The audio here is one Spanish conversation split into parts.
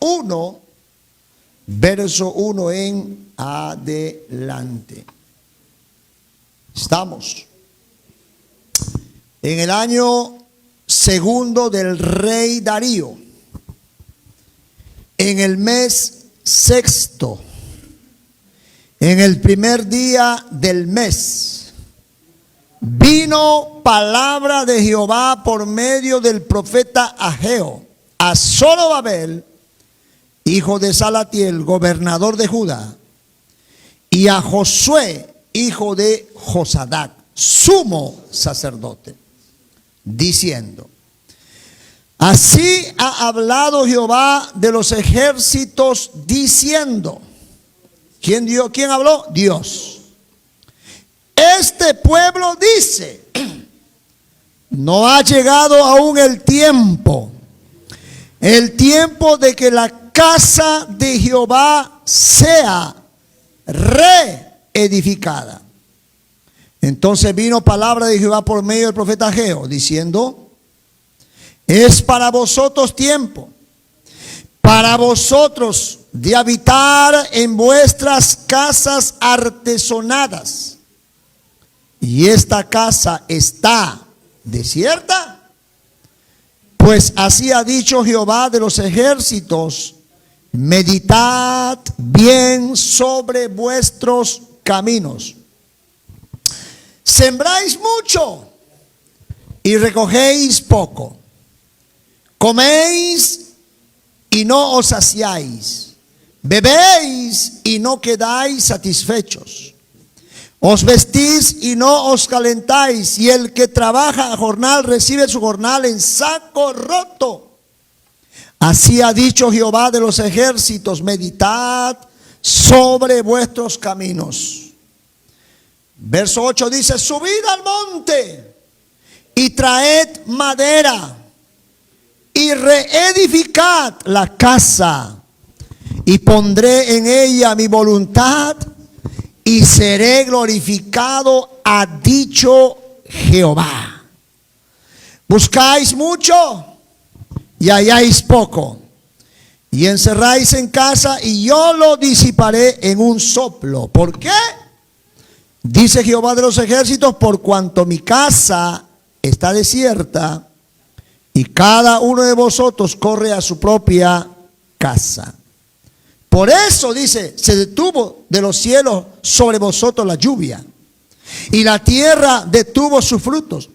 1, verso 1 en adelante. Estamos en el año segundo del rey Darío, en el mes sexto, en el primer día del mes, vino palabra de Jehová por medio del profeta Ageo a Zorobabel, hijo de Salatiel, gobernador de Judá, y a Josué, hijo de Josadac, sumo sacerdote, diciendo: así ha hablado Jehová de los ejércitos, diciendo. ¿Quién habló? Dios. Este pueblo dice: no ha llegado aún el tiempo de que la casa de Jehová sea reedificada. Entonces vino palabra de Jehová por medio del profeta Ageo, diciendo: es para vosotros tiempo, para vosotros de habitar en vuestras casas artesonadas. Y esta casa está desierta. Pues así ha dicho Jehová de los ejércitos: meditad bien sobre vuestros caminos. Sembráis mucho y recogéis poco. Coméis y no os saciáis. Bebéis y no quedáis satisfechos. Os vestís y no os calentáis. Y el que trabaja a jornal recibe su jornal en saco roto. Así ha dicho Jehová de los ejércitos: meditad sobre vuestros caminos. Verso 8 dice: subid al monte y traed madera y reedificad la casa, y pondré en ella mi voluntad y seré glorificado, ha dicho Jehová. Buscáis mucho y halláis poco, y encerráis en casa y yo lo disiparé en un soplo. ¿Por qué? Dice Jehová de los ejércitos: por cuanto mi casa está desierta y cada uno de vosotros corre a su propia casa. Por eso, dice, se detuvo de los cielos sobre vosotros la lluvia, y la tierra detuvo sus frutos.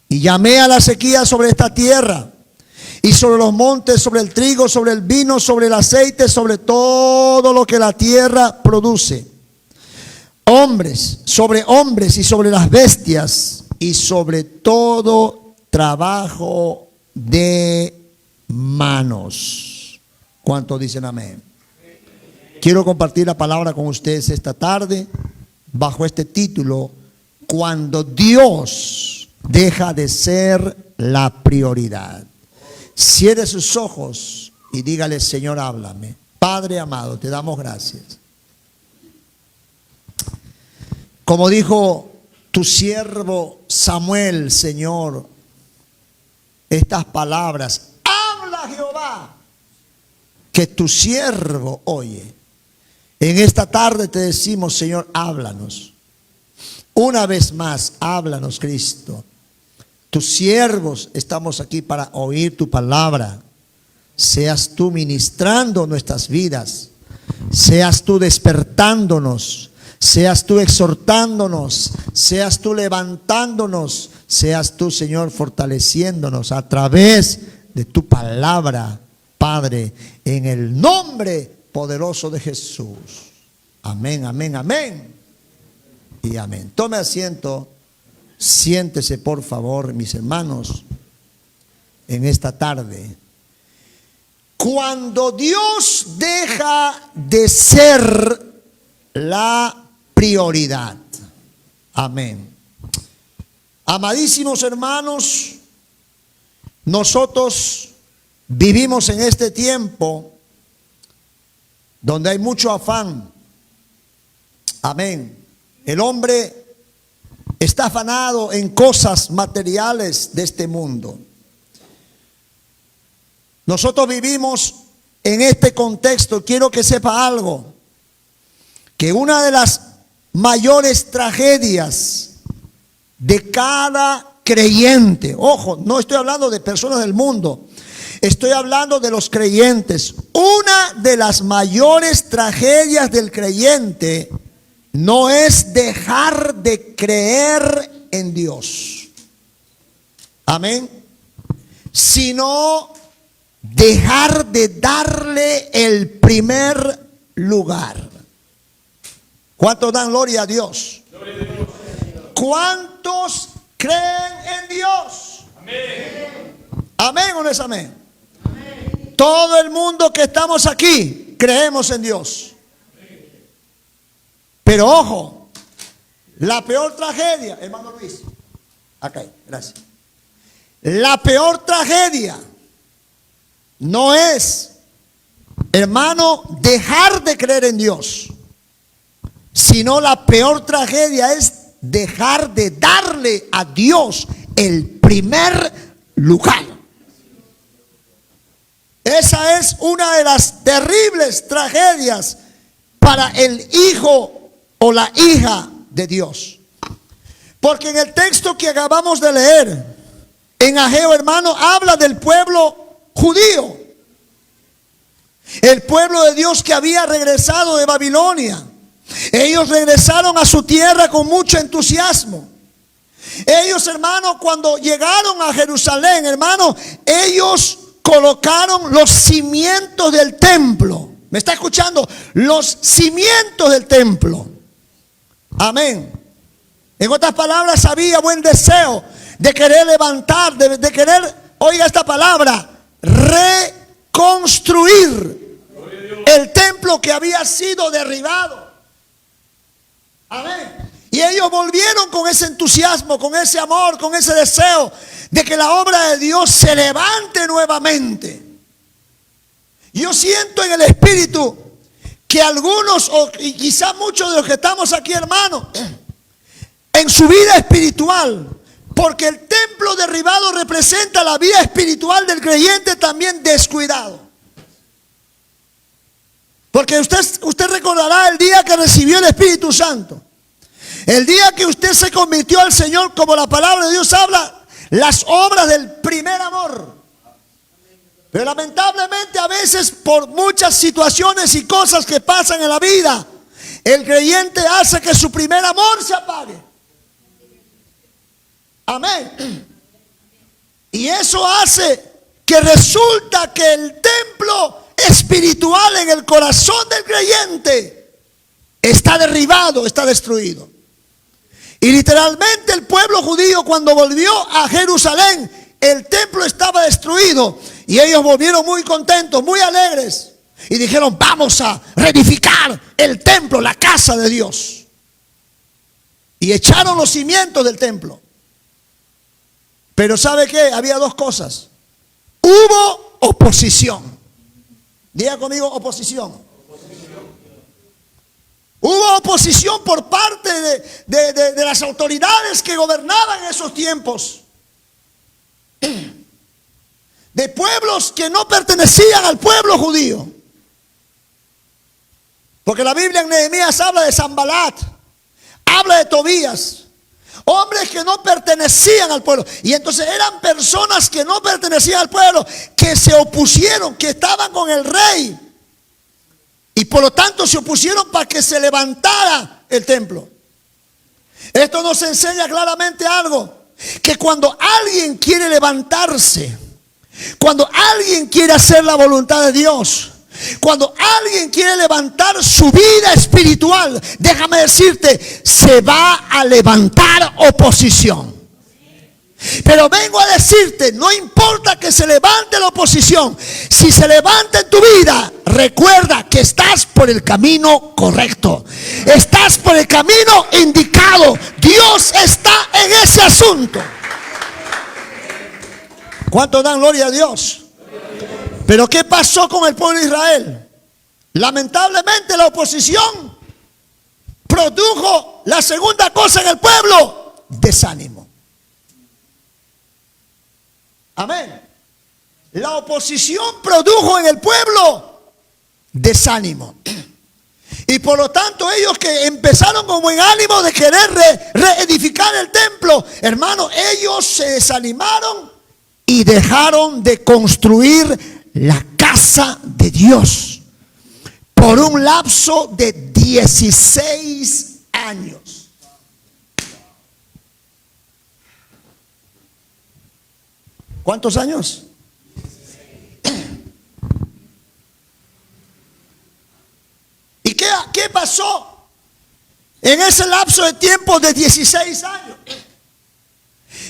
Y llamé a la sequía sobre esta tierra, y sobre los montes, sobre el trigo, sobre el vino, sobre el aceite, sobre todo lo que la tierra produce. Hombres y sobre las bestias, y sobre todo trabajo de manos. ¿Cuántos dicen amén? Quiero compartir la palabra con ustedes esta tarde bajo este título: cuando Dios deja de ser la prioridad. Cierre sus ojos y dígale: Señor, háblame. Padre amado, te damos gracias. Como dijo tu siervo Samuel, Señor, estas palabras: habla Jehová, que tu siervo oye. En esta tarde te decimos: Señor, háblanos. Una vez más, háblanos, Cristo. Tus siervos estamos aquí para oír tu palabra. Seas tú ministrando nuestras vidas. Seas tú despertándonos. Seas tú exhortándonos. Seas tú levantándonos. Seas tú, Señor, fortaleciéndonos a través de tu palabra, Padre, en el nombre poderoso de Jesús. Amén, amén, amén y amén. Tome asiento, siéntese por favor, mis hermanos, en esta tarde. Cuando Dios deja de ser la prioridad. Amén. Amadísimos hermanos, nosotros vivimos en este tiempo donde hay mucho afán. Amén. El hombre está afanado en cosas materiales de este mundo. Nosotros vivimos en este contexto, quiero que sepa algo, que una de las mayores tragedias de cada creyente, ojo, no estoy hablando de personas del mundo, estoy hablando de los creyentes. Una de las mayores tragedias del creyente no es dejar de creer en Dios, amén, sino dejar de darle el primer lugar. ¿Cuántos dan gloria a Dios? ¿Cuántos creen en Dios? Amén. ¿Amén o no es amén? Amén. Todo el mundo que estamos aquí creemos en Dios. Pero ojo, la peor tragedia, hermano Luis, acá, gracias. La peor tragedia no es, hermano, dejar de creer en Dios, sino la peor tragedia es dejar de darle a Dios el primer lugar. Esa es una de las terribles tragedias para el hijo o la hija de Dios. Porque en el texto que acabamos de leer, en Ageo, hermano, habla del pueblo judío. El pueblo de Dios que había regresado de Babilonia. Ellos regresaron a su tierra con mucho entusiasmo. Ellos, hermano, cuando llegaron a Jerusalén, hermano, ellos colocaron los cimientos del templo. ¿Me está escuchando? Los cimientos del templo. Amén. En otras palabras, había buen deseo de querer levantar, de querer, oiga esta palabra, reconstruir el templo que había sido derribado. Amén. Y ellos volvieron con ese entusiasmo, con ese amor, con ese deseo de que la obra de Dios se levante nuevamente. Yo siento en el espíritu que algunos, o quizá muchos de los que estamos aquí, hermanos, en su vida espiritual, porque el templo derribado representa la vida espiritual del creyente también descuidado. Porque usted recordará el día que recibió el Espíritu Santo. El día que usted se convirtió al Señor, como la palabra de Dios habla, las obras del primer amor. Pero lamentablemente a veces por muchas situaciones y cosas que pasan en la vida, el creyente hace que su primer amor se apague. Amén. Y eso hace que resulta que el templo espiritual en el corazón del creyente está derribado, está destruido. Y literalmente el pueblo judío, cuando volvió a Jerusalén, el templo estaba destruido y ellos volvieron muy contentos, muy alegres y dijeron: vamos a reedificar el templo, la casa de Dios. Y echaron los cimientos del templo. Pero ¿sabe qué? Había dos cosas. Hubo oposición. Diga conmigo: oposición. Hubo oposición por parte de las autoridades que gobernaban en esos tiempos. De pueblos que no pertenecían al pueblo judío. Porque la Biblia en Nehemías habla de Sanbalat, habla de Tobías, hombres que no pertenecían al pueblo. Y entonces eran personas que no pertenecían al pueblo, que se opusieron, que estaban con el rey. Y por lo tanto se opusieron para que se levantara el templo. Esto nos enseña claramente algo: que cuando alguien quiere levantarse, cuando alguien quiere hacer la voluntad de Dios, cuando alguien quiere levantar su vida espiritual, déjame decirte, se va a levantar oposición. Pero vengo a decirte, no importa que se levante la oposición, si se levanta en tu vida, recuerda que estás por el camino correcto, estás por el camino indicado. Dios está en ese asunto. ¿Cuántos dan gloria a Dios? Pero ¿qué pasó con el pueblo de Israel? Lamentablemente la oposición produjo la segunda cosa en el pueblo: desánimo. Amén. La oposición produjo en el pueblo desánimo. Y por lo tanto ellos que empezaron con buen ánimo de querer reedificar el templo, hermano, ellos se desanimaron y dejaron de construir la casa de Dios por un lapso de 16 años. ¿Cuántos años? ¿Y qué pasó en ese lapso de tiempo de 16 años?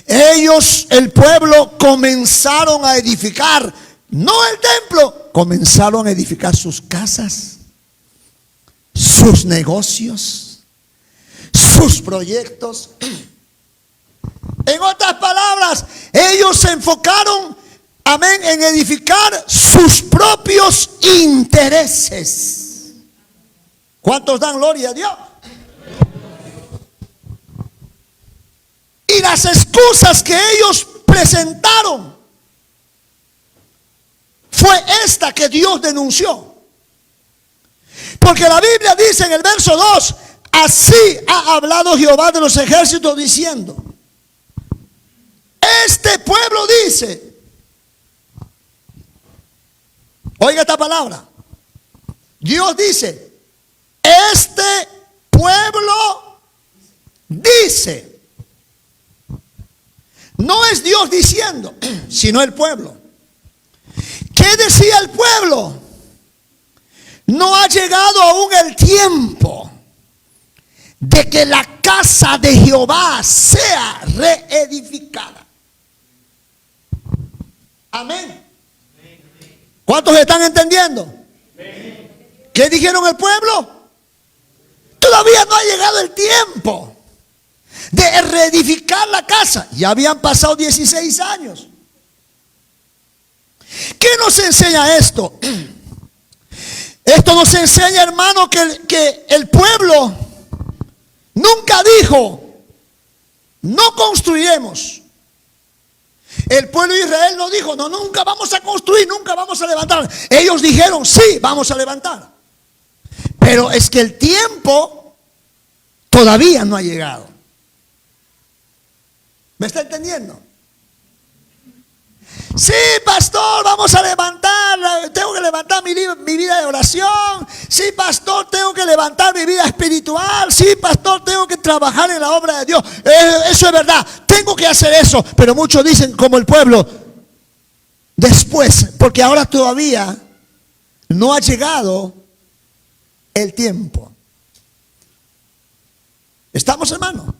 Ellos, el pueblo, comenzaron a edificar, no el templo, comenzaron a edificar sus casas, sus negocios, sus proyectos. En otras palabras, ellos se enfocaron, amén, en edificar sus propios intereses. ¿Cuántos dan gloria a Dios? Y las excusas que ellos presentaron fue esta que Dios denunció. Porque la Biblia dice en el verso 2, así ha hablado Jehová de los ejércitos diciendo, este pueblo dice, oiga esta palabra, Dios dice, este pueblo dice. No es Dios diciendo, sino el pueblo. ¿Qué decía el pueblo? No ha llegado aún el tiempo de que la casa de Jehová sea reedificada. Amén. ¿Cuántos están entendiendo? ¿Qué dijeron el pueblo? Todavía no ha llegado el tiempo de reedificar la casa. Ya habían pasado 16 años. ¿Qué nos enseña esto? Esto nos enseña, hermano, que el pueblo nunca dijo, no construiremos. El pueblo de Israel no dijo, no, nunca vamos a construir, nunca vamos a levantar. Ellos dijeron, sí, vamos a levantar. Pero es que el tiempo todavía no ha llegado. ¿Me está entendiendo? Sí, pastor, vamos a levantar, tengo que levantar mi vida de oración. Sí, pastor, tengo que levantar mi vida espiritual. Sí, pastor, tengo que trabajar en la obra de Dios. Eso es verdad, tengo que hacer eso. Pero muchos dicen, como el pueblo, después, porque ahora todavía no ha llegado el tiempo. ¿Estamos, hermano?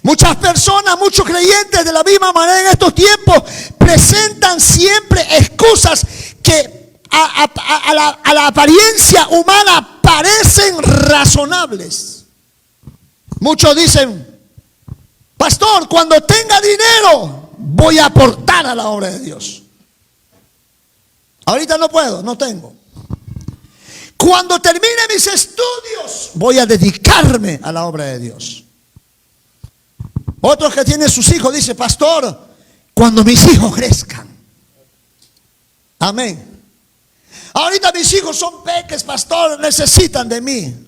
Muchas personas, muchos creyentes de la misma manera en estos tiempos presentan siempre excusas que a la apariencia humana parecen razonables. Muchos dicen, pastor, cuando tenga dinero voy a aportar a la obra de Dios. Ahorita no puedo, no tengo. Cuando termine mis estudios voy a dedicarme a la obra de Dios. Otros que tienen sus hijos dice, pastor, cuando mis hijos crezcan. Amén. Ahorita mis hijos son peques, pastor, necesitan de mí.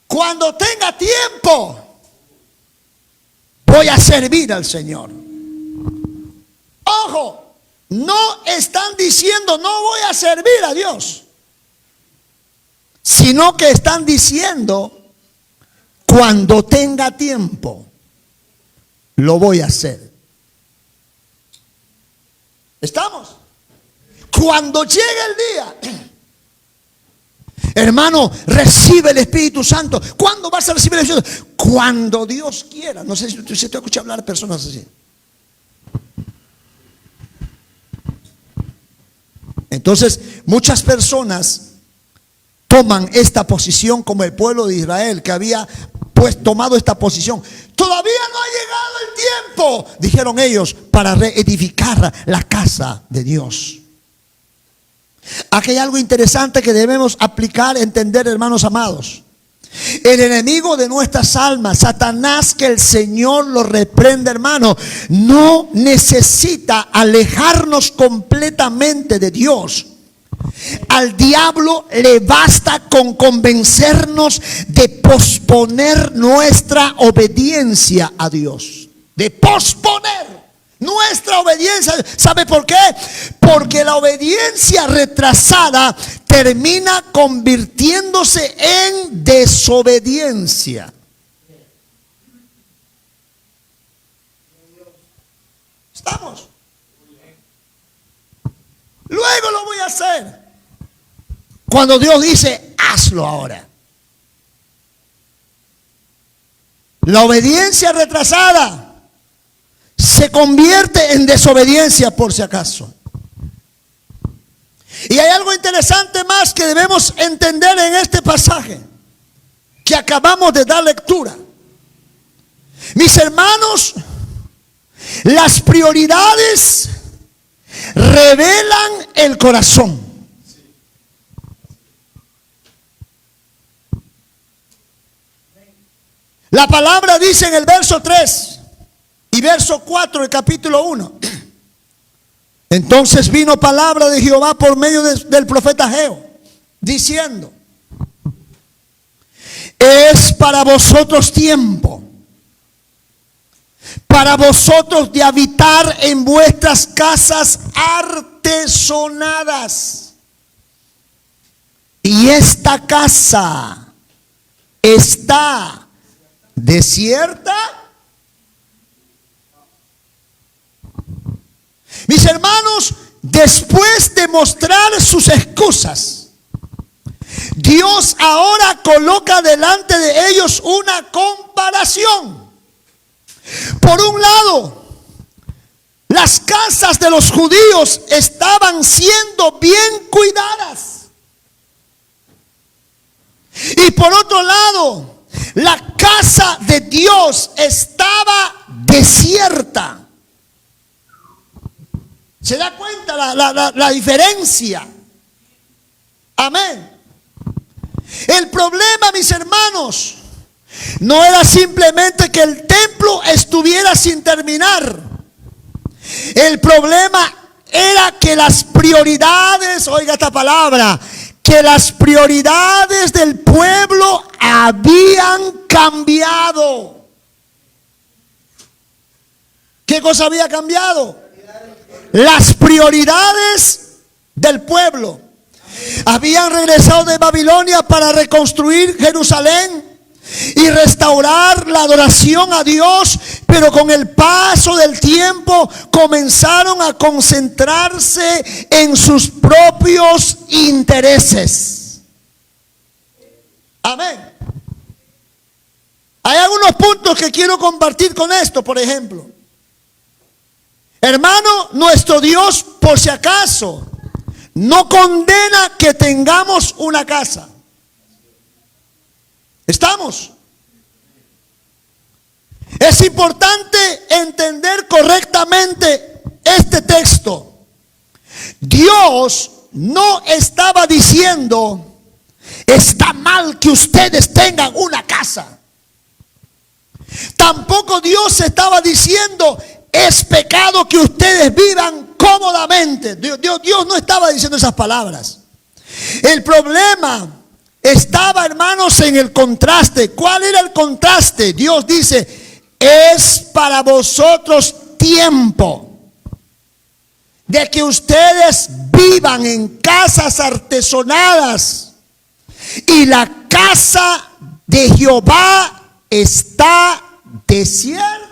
Cuando tenga tiempo, voy a servir al Señor. Ojo, no están diciendo no voy a servir a Dios, sino que están diciendo cuando tenga tiempo lo voy a hacer. ¿Estamos? Cuando llegue el día, hermano, recibe el Espíritu Santo. ¿Cuándo vas a recibir el Espíritu Santo? Cuando Dios quiera. No sé si te escucha hablar de personas así. Entonces, muchas personas toman esta posición como el pueblo de Israel que había pues tomado esta posición. Todavía no ha llegado el tiempo, dijeron ellos, para reedificar la casa de Dios. Aquí hay algo interesante que debemos aplicar, entender, hermanos amados. El enemigo de nuestras almas, Satanás, que el Señor lo reprenda, hermano, no necesita alejarnos completamente de Dios. Al diablo le basta con convencernos de posponer nuestra obediencia a Dios. De posponer nuestra obediencia. ¿Sabe por qué? Porque la obediencia retrasada termina convirtiéndose en desobediencia. ¿Estamos? Luego lo voy a hacer. Cuando Dios dice, hazlo ahora. La obediencia retrasada se convierte en desobediencia, por si acaso. Y hay algo interesante más que debemos entender en este pasaje que acabamos de dar lectura. Mis hermanos, las prioridades revelan el corazón. La palabra dice en el verso 3 y verso 4 del capítulo 1. Entonces vino palabra de Jehová por medio del profeta Ageo, diciendo: es para vosotros tiempo, para vosotros de habitar en vuestras casas artesonadas. Y esta casa está desierta. Mis hermanos, después de mostrar sus excusas, Dios ahora coloca delante de ellos una comparación. Por un lado, las casas de los judíos estaban siendo bien cuidadas. Y por otro lado, la casa de Dios estaba desierta. ¿Se da cuenta la diferencia? Amén. El problema, mis hermanos, no era simplemente que el templo estuviera sin terminar. El problema era que las prioridades, oiga esta palabra, que las prioridades del pueblo habían cambiado. ¿Qué cosa había cambiado? Las prioridades del pueblo. Habían regresado de Babilonia para reconstruir Jerusalén y restaurar la adoración a Dios, pero con el paso del tiempo comenzaron a concentrarse en sus propios intereses. Amén. Hay algunos puntos que quiero compartir con esto. Por ejemplo, hermano, nuestro Dios, por si acaso, no condena que tengamos una casa. ¿Estamos? Es importante entender correctamente este texto. Dios no estaba diciendo: está mal que ustedes tengan una casa. Tampoco Dios estaba diciendo: es pecado que ustedes vivan cómodamente. Dios no estaba diciendo esas palabras. El problema estaba, hermanos, en el contraste. ¿Cuál era el contraste? Dios dice: es para vosotros tiempo de que ustedes vivan en casas artesonadas, y la casa de Jehová está desierta.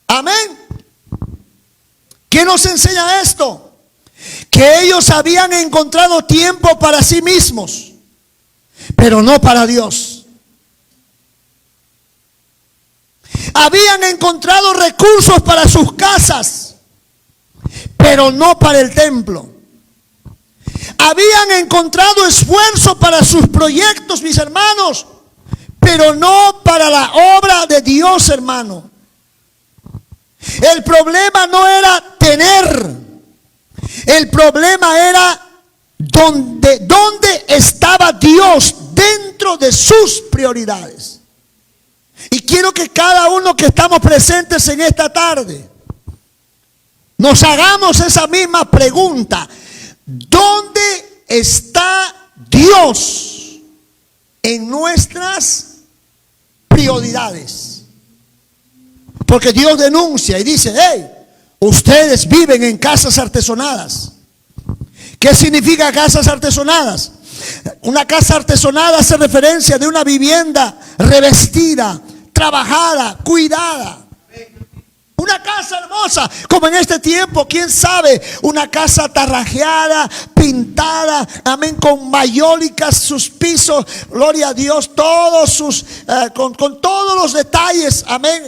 Amén. ¿Qué nos enseña esto? Que ellos habían encontrado tiempo para sí mismos, pero no para Dios. Habían encontrado recursos para sus casas, pero no para el templo. Habían encontrado esfuerzo para sus proyectos, mis hermanos, pero no para la obra de Dios, hermano. El problema no era tener, el problema era ¿Dónde estaba Dios dentro de sus prioridades? Y quiero que cada uno que estamos presentes en esta tarde nos hagamos esa misma pregunta. ¿Dónde está Dios en nuestras prioridades? Porque Dios denuncia y dice: hey, ustedes viven en casas artesonadas. ¿Qué significa casas artesonadas? Una casa artesonada hace referencia de una vivienda revestida, trabajada, cuidada. Una casa hermosa, como en este tiempo, quién sabe, una casa tarrajeada, pintada, amén, con mayólicas, sus pisos, gloria a Dios, todos sus, con todos los detalles, amén,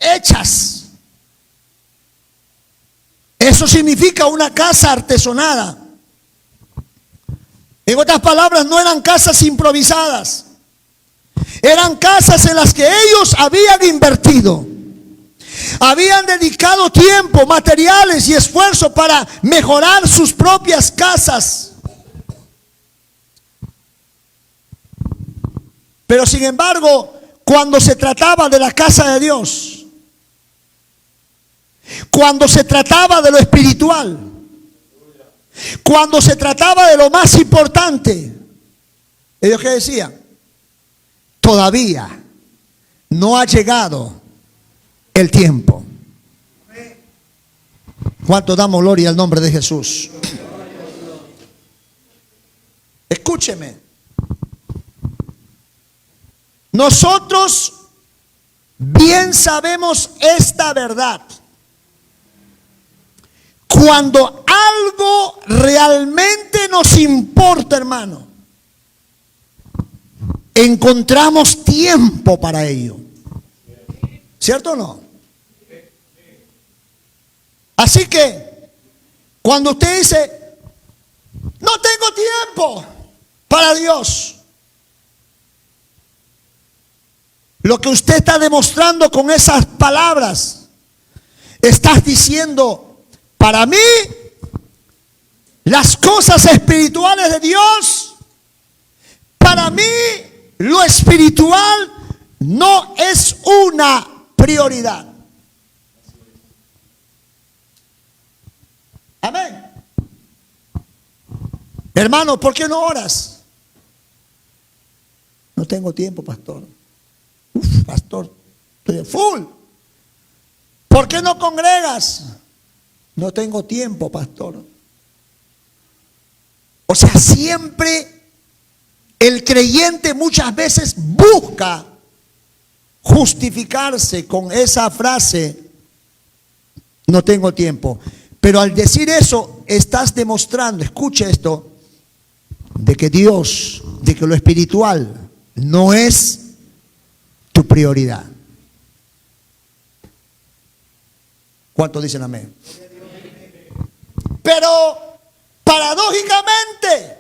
hechas. Eso significa una casa artesonada. En otras palabras, no eran casas improvisadas. Eran casas en las que ellos habían invertido. Habían dedicado tiempo, materiales y esfuerzo para mejorar sus propias casas. Pero sin embargo, cuando se trataba de la casa de Dios, cuando se trataba de lo espiritual, cuando se trataba de lo más importante, ellos ¿qué decían? Todavía no ha llegado el tiempo. ¿Cuánto damos gloria al nombre de Jesús? Escúcheme. Nosotros bien sabemos esta verdad. Cuando algo realmente nos importa, hermano, encontramos tiempo para ello. ¿Cierto o no? Así que cuando usted dice: no tengo tiempo para Dios, lo que usted está demostrando con esas palabras, estás diciendo: para mí, las cosas espirituales de Dios, para mí, lo espiritual no es una prioridad. Amén. Hermano, ¿por qué no oras? No tengo tiempo, pastor. Pastor, estoy full. ¿Por qué no congregas? No tengo tiempo, pastor. O sea, siempre el creyente muchas veces busca justificarse con esa frase: no tengo tiempo. Pero al decir eso, estás demostrando, escuche esto, de que Dios, de que lo espiritual no es tu prioridad. ¿Cuántos dicen amén? Pero paradójicamente,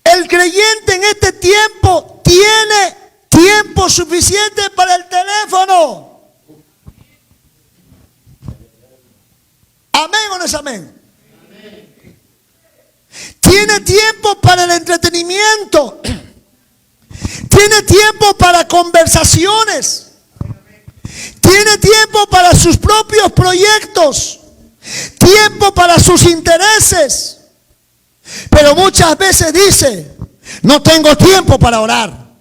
el creyente en este tiempo tiene tiempo suficiente para el teléfono. ¿Amén o no es amén? Tiene tiempo para el entretenimiento. Tiene tiempo para conversaciones. Tiene tiempo para sus propios proyectos. Tiempo para sus intereses. Pero muchas veces dice: no tengo tiempo para orar.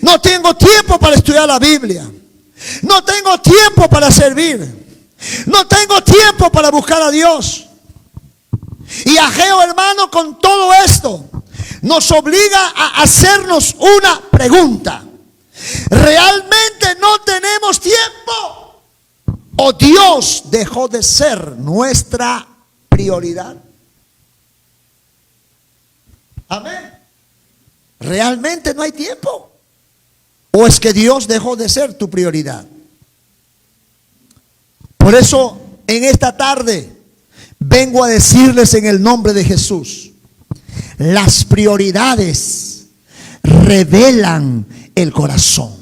No tengo tiempo para estudiar la Biblia. No tengo tiempo para servir. No tengo tiempo para buscar a Dios. Y Ageo, hermano, con todo esto nos obliga a hacernos una pregunta: ¿realmente no tenemos tiempo? ¿O Dios dejó de ser nuestra prioridad? Amén. ¿Realmente no hay tiempo? ¿O es que Dios dejó de ser tu prioridad? Por eso, en esta tarde, vengo a decirles en el nombre de Jesús: las prioridades revelan el corazón.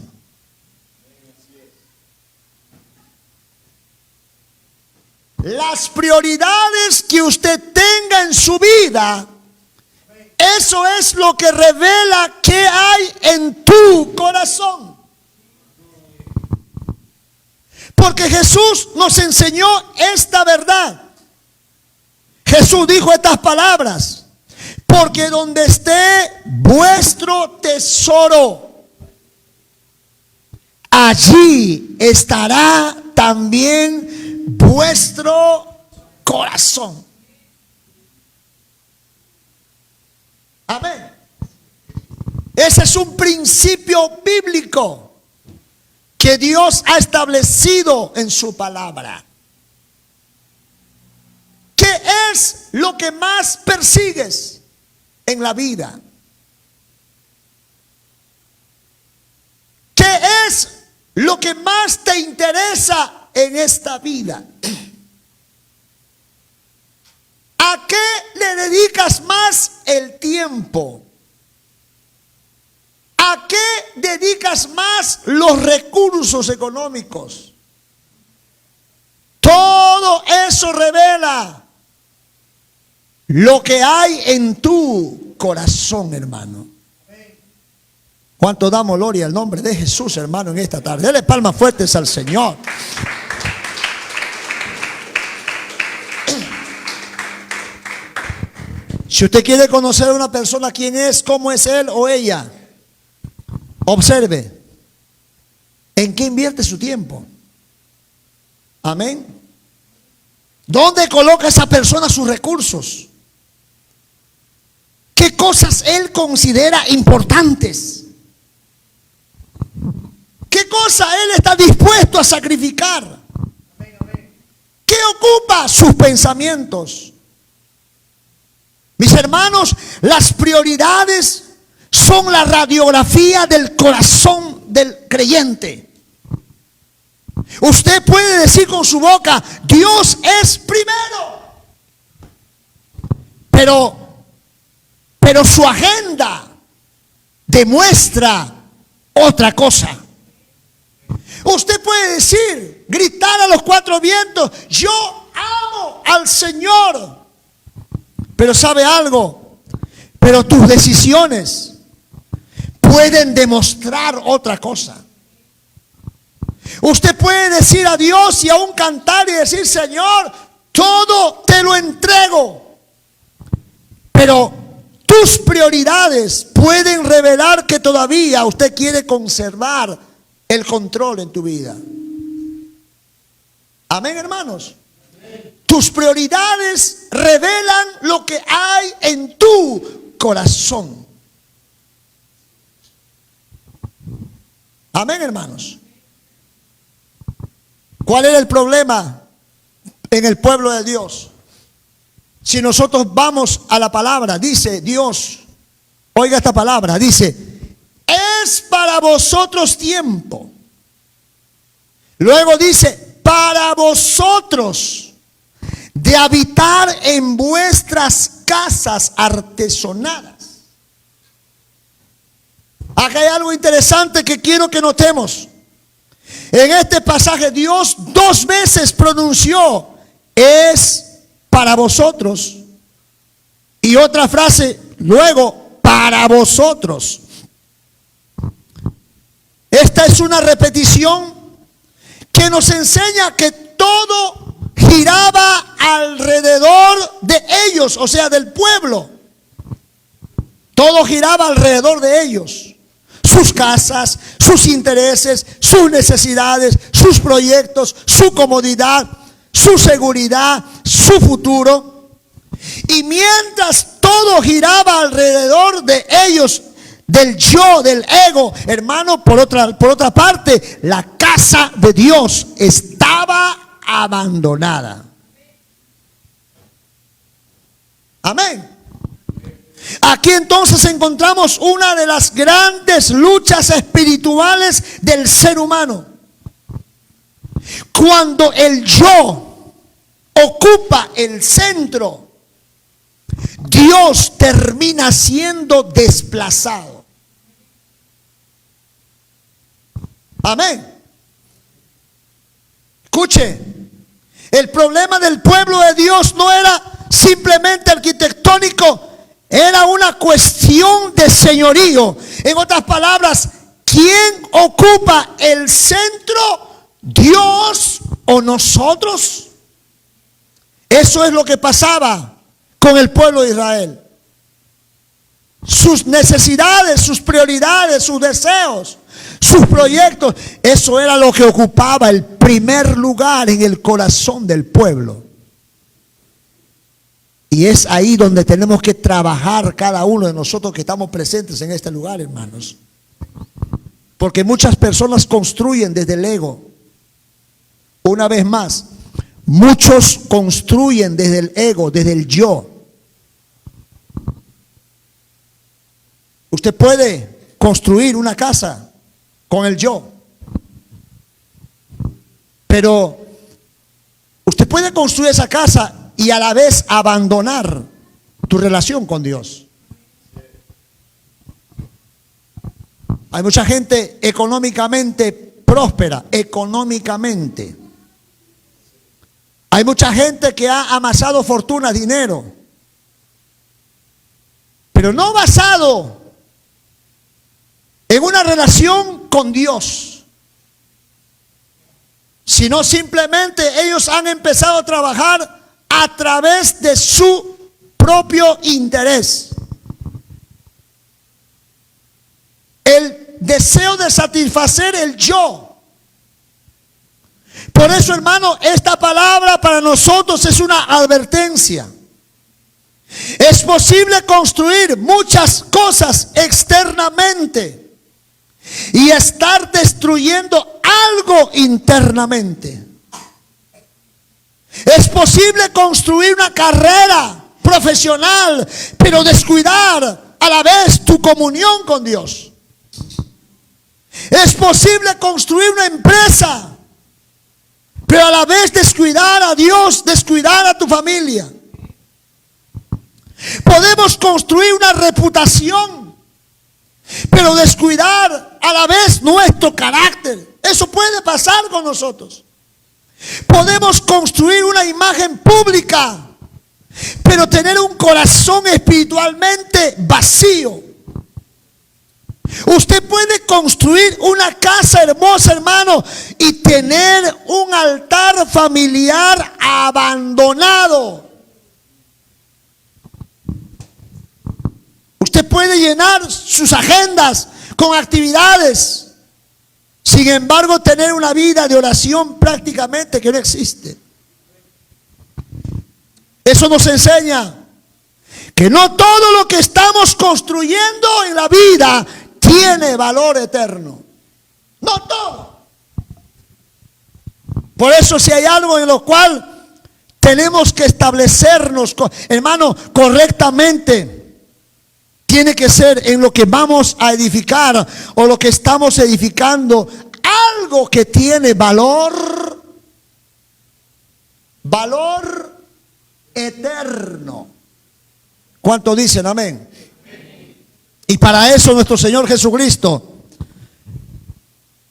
Las prioridades que usted tenga venga en su vida, eso es lo que revela qué hay en tu corazón. Porque Jesús nos enseñó esta verdad. Jesús dijo estas palabras: porque donde esté vuestro tesoro, allí estará también vuestro corazón. Amén. Ese es un principio bíblico que Dios ha establecido en su palabra. ¿Qué es lo que más persigues en la vida? ¿Qué es lo que más te interesa en esta vida? ¿A qué le dedicas más el tiempo? ¿A qué dedicas más los recursos económicos? Todo eso revela lo que hay en tu corazón, hermano. ¿Cuánto damos gloria al nombre de Jesús, hermano, en esta tarde? Dele palmas fuertes al Señor. Si usted quiere conocer a una persona, quién es, cómo es él o ella, observe en qué invierte su tiempo. Amén. ¿Dónde coloca esa persona sus recursos? ¿Qué cosas él considera importantes? ¿Qué cosa él está dispuesto a sacrificar? ¿Qué ocupa sus pensamientos? Mis hermanos, las prioridades son la radiografía del corazón del creyente. Usted puede decir con su boca: Dios es primero. Pero su agenda demuestra otra cosa. Usted puede decir, gritar a los cuatro vientos: yo amo al Señor. Pero ¿sabe algo? Pero tus decisiones pueden demostrar otra cosa. Usted puede decir a Dios y aún cantar y decir: Señor, todo te lo entrego. Pero tus prioridades pueden revelar que todavía usted quiere conservar el control en tu vida. Amén, hermanos. Tus prioridades revelan lo que hay en tu corazón. Amén, hermanos. ¿Cuál era el problema en el pueblo de Dios? Si nosotros vamos a la palabra, dice Dios, oiga esta palabra, dice: es para vosotros tiempo. Luego dice: para vosotros de habitar en vuestras casas artesonadas. Acá hay algo interesante que quiero que notemos. En este pasaje Dios 2 veces pronunció: es para vosotros. Y otra frase luego: para vosotros. Esta es una repetición que nos enseña que todo giraba alrededor de ellos, o sea, del pueblo. Todo giraba alrededor de ellos. Sus casas, sus intereses, sus necesidades, sus proyectos, su comodidad, su seguridad, su futuro. Y mientras todo giraba alrededor de ellos, del yo, del ego, hermano, por otra parte, la casa de Dios estaba abandonada. Amén. Aquí entonces encontramos una de las grandes luchas espirituales del ser humano. Cuando el yo ocupa el centro, Dios termina siendo desplazado. Amén. Escuche, el problema del pueblo de Dios no era simplemente arquitectónico, era una cuestión de señorío. En otras palabras, ¿quién ocupa el centro? ¿Dios o nosotros? Eso es lo que pasaba con el pueblo de Israel. Sus necesidades, sus prioridades, sus deseos, sus proyectos, eso era lo que ocupaba el primer lugar en el corazón del pueblo. Y es ahí donde tenemos que trabajar cada uno de nosotros que estamos presentes en este lugar, hermanos. Porque muchas personas construyen desde el ego. Una vez más, muchos construyen desde el ego, desde el yo. Usted puede construir una casa con el yo, pero usted puede construir esa casa y a la vez abandonar tu relación con Dios. Hay mucha gente económicamente próspera, económicamente. Hay mucha gente que ha amasado fortunas, dinero, pero no basado en una relación con Dios, sino simplemente ellos han empezado a trabajar a través de su propio interés. El deseo de satisfacer el yo. Por eso, hermano, esta palabra para nosotros es una advertencia. Es posible construir muchas cosas externamente y estar destruyendo algo internamente. Es posible construir una carrera profesional, pero descuidar a la vez tu comunión con Dios. Es posible construir una empresa, pero a la vez descuidar a Dios, descuidar a tu familia. Podemos construir una reputación, pero descuidar a la vez nuestro carácter. Eso puede pasar con nosotros. Podemos construir una imagen pública, pero tener un corazón espiritualmente vacío. Usted puede construir una casa hermosa, hermano, y tener un altar familiar abandonado. Usted puede llenar sus agendas con actividades, sin embargo tener una vida de oración prácticamente que no existe. Eso nos enseña que no todo lo que estamos construyendo en la vida tiene valor eterno. No todo. Por eso, si hay algo en lo cual tenemos que establecernos, hermano, correctamente, tiene que ser en lo que vamos a edificar o lo que estamos edificando, algo que tiene valor eterno. ¿Cuánto dicen amén? Y para eso nuestro Señor Jesucristo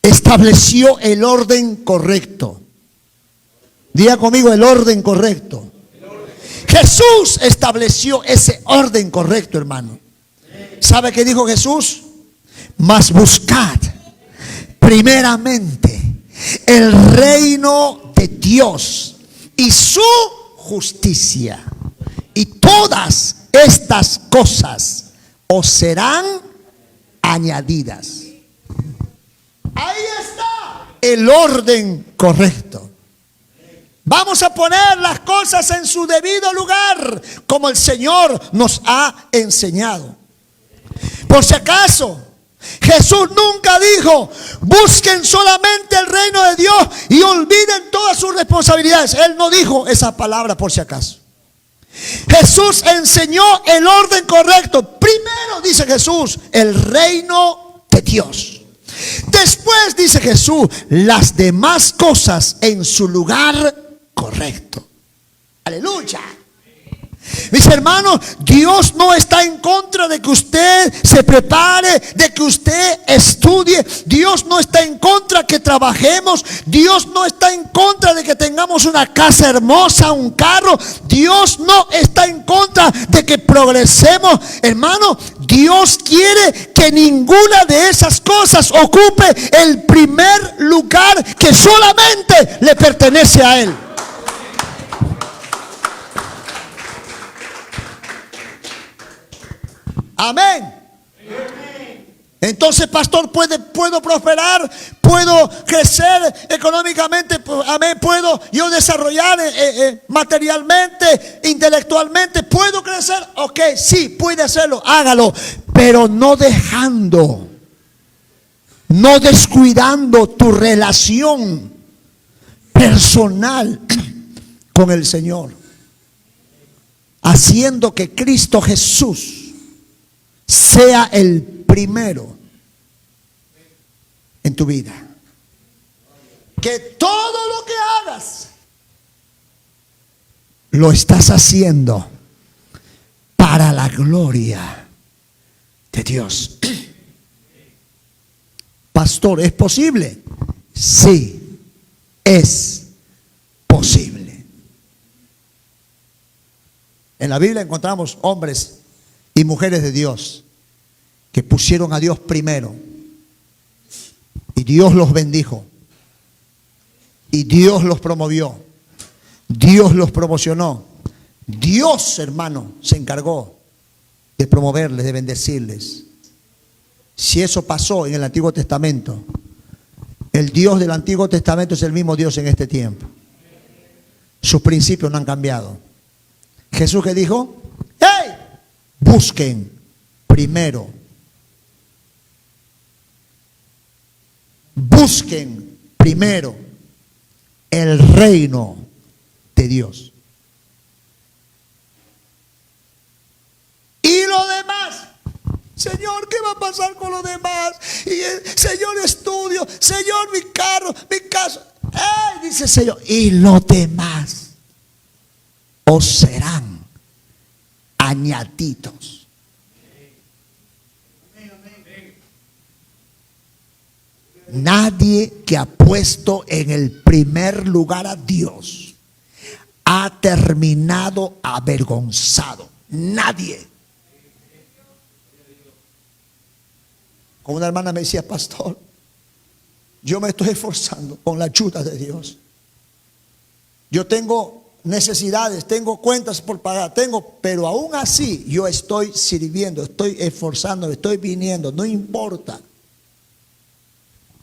estableció el orden correcto. Diga conmigo, el orden correcto. Jesús estableció ese orden correcto, hermano. ¿Sabe qué dijo Jesús? Mas buscad primeramente el reino de Dios y su justicia, y todas estas cosas os serán añadidas. Ahí está el orden correcto. Vamos a poner las cosas en su debido lugar, como el Señor nos ha enseñado. Por si acaso, Jesús nunca dijo: busquen solamente el reino de Dios y olviden todas sus responsabilidades. Él no dijo esa palabra por si acaso. Jesús enseñó el orden correcto. Primero, dice Jesús, el reino de Dios. Después, dice Jesús, las demás cosas en su lugar correcto. Aleluya. Mis hermanos, Dios no está en contra de que usted se prepare, de que usted estudie. Dios no está en contra que trabajemos. Dios no está en contra de que tengamos una casa hermosa, un carro. Dios no está en contra de que progresemos. Hermano, Dios quiere que ninguna de esas cosas ocupe el primer lugar que solamente le pertenece a Él. Amén. Entonces, pastor, puedo prosperar, puedo crecer económicamente, amén, puedo yo desarrollar materialmente, intelectualmente, puedo crecer. Ok, sí, puede hacerlo, hágalo, pero no descuidando tu relación personal con el Señor, haciendo que Cristo Jesús sea el primero en tu vida. Que todo lo que hagas lo estás haciendo para la gloria de Dios. Pastor, ¿es posible? Sí, es posible. En la Biblia encontramos hombres y mujeres de Dios que pusieron a Dios primero, y Dios los bendijo, y Dios los promovió, Dios los promocionó. Dios, hermano, se encargó de promoverles, de bendecirles. Si eso pasó en el Antiguo Testamento, el Dios del Antiguo Testamento es el mismo Dios en este tiempo. Sus principios no han cambiado. Jesús, que dijo: ¡hey! Busquen primero, el reino de Dios, y lo demás. Señor, ¿qué va a pasar con lo demás? Y Señor, estudio. Señor, mi carro, mi casa. Dice el Señor, y lo demás os serán añadidos. Nadie que ha puesto en el primer lugar a Dios ha terminado avergonzado. Nadie. Como una hermana me decía: pastor, yo me estoy esforzando con la ayuda de Dios. Yo tengo necesidades, tengo cuentas por pagar, pero aún así yo estoy sirviendo, estoy esforzando, estoy viniendo, no importa.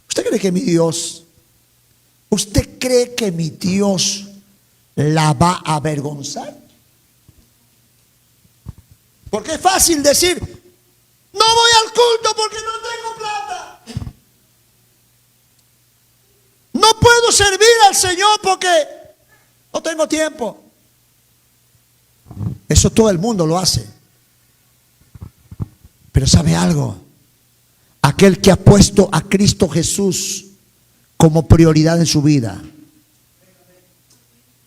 ¿Usted cree que mi Dios la va a avergonzar? Porque es fácil decir: no voy al culto porque no tengo plata. No puedo servir al Señor porque no tengo tiempo. Eso todo el mundo lo hace. Pero ¿sabe algo? Aquel que ha puesto a Cristo Jesús como prioridad en su vida,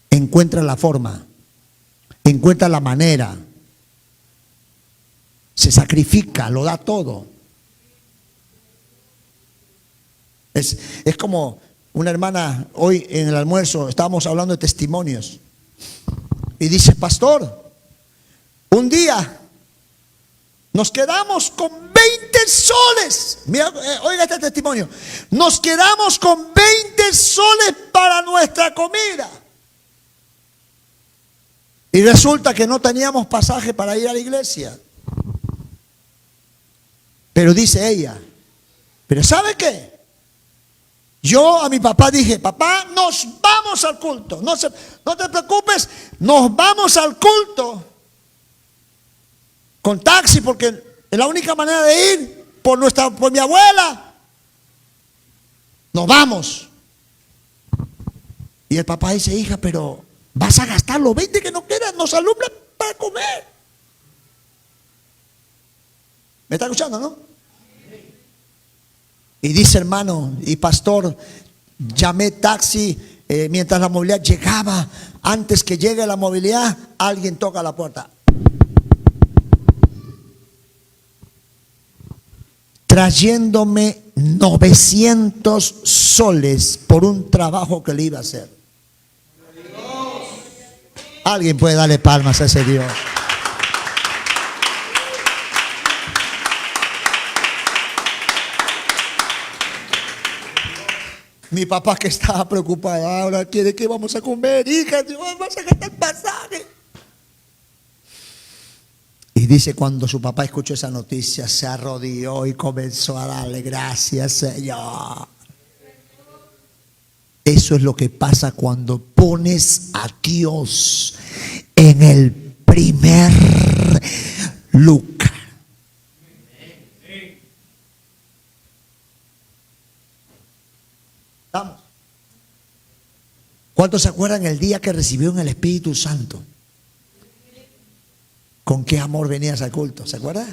encuentra la forma, encuentra la manera, se sacrifica, lo da todo. Es como una hermana hoy en el almuerzo, estábamos hablando de testimonios, y dice: pastor, un día nos quedamos con 20 soles. Mira, oiga este testimonio. Nos quedamos con 20 soles para nuestra comida. Y resulta que no teníamos pasaje para ir a la iglesia. Pero dice ella: pero ¿sabe qué? Yo a mi papá dije: papá, nos vamos al culto. No te preocupes, nos vamos al culto con taxi, porque es la única manera de ir, por mi abuela. Nos vamos. Y el papá dice: hija, pero vas a gastar los 20 que no quedan, nos alumbran para comer. ¿Me está escuchando, no? Y dice: hermano y pastor, llamé taxi, mientras la movilidad llegaba, antes que llegue la movilidad, alguien toca la puerta. Trayéndome 900 soles por un trabajo que le iba a hacer. Alguien puede darle palmas a ese Dios. Mi papá, que estaba preocupado, ahora quiere que vamos a comer, hija, vamos a gastar pasaje. Y dice, cuando su papá escuchó esa noticia, se arrodilló y comenzó a darle gracias, Señor. Eso es lo que pasa cuando pones a Dios en el primer lugar. Vamos. ¿Cuántos se acuerdan el día que recibió el Espíritu Santo? ¿Con qué amor venías al culto? ¿Se acuerda?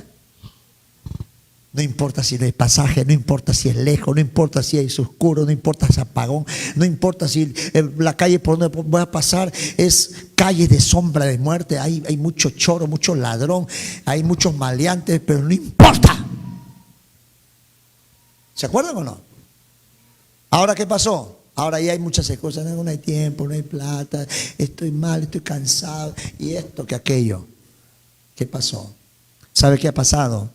No importa si no hay pasaje, no importa si es lejos, no importa si es oscuro, no importa si es apagón, no importa si la calle por donde voy a pasar es calle de sombra de muerte. Hay mucho choro, mucho ladrón, hay muchos maleantes, pero no importa. ¿Se acuerdan o no? ¿Ahora qué pasó? Ahora ya hay muchas excusas, no hay tiempo, no hay plata, estoy mal, estoy cansado, y esto que aquello. ¿Qué pasó? ¿Sabe qué ha pasado?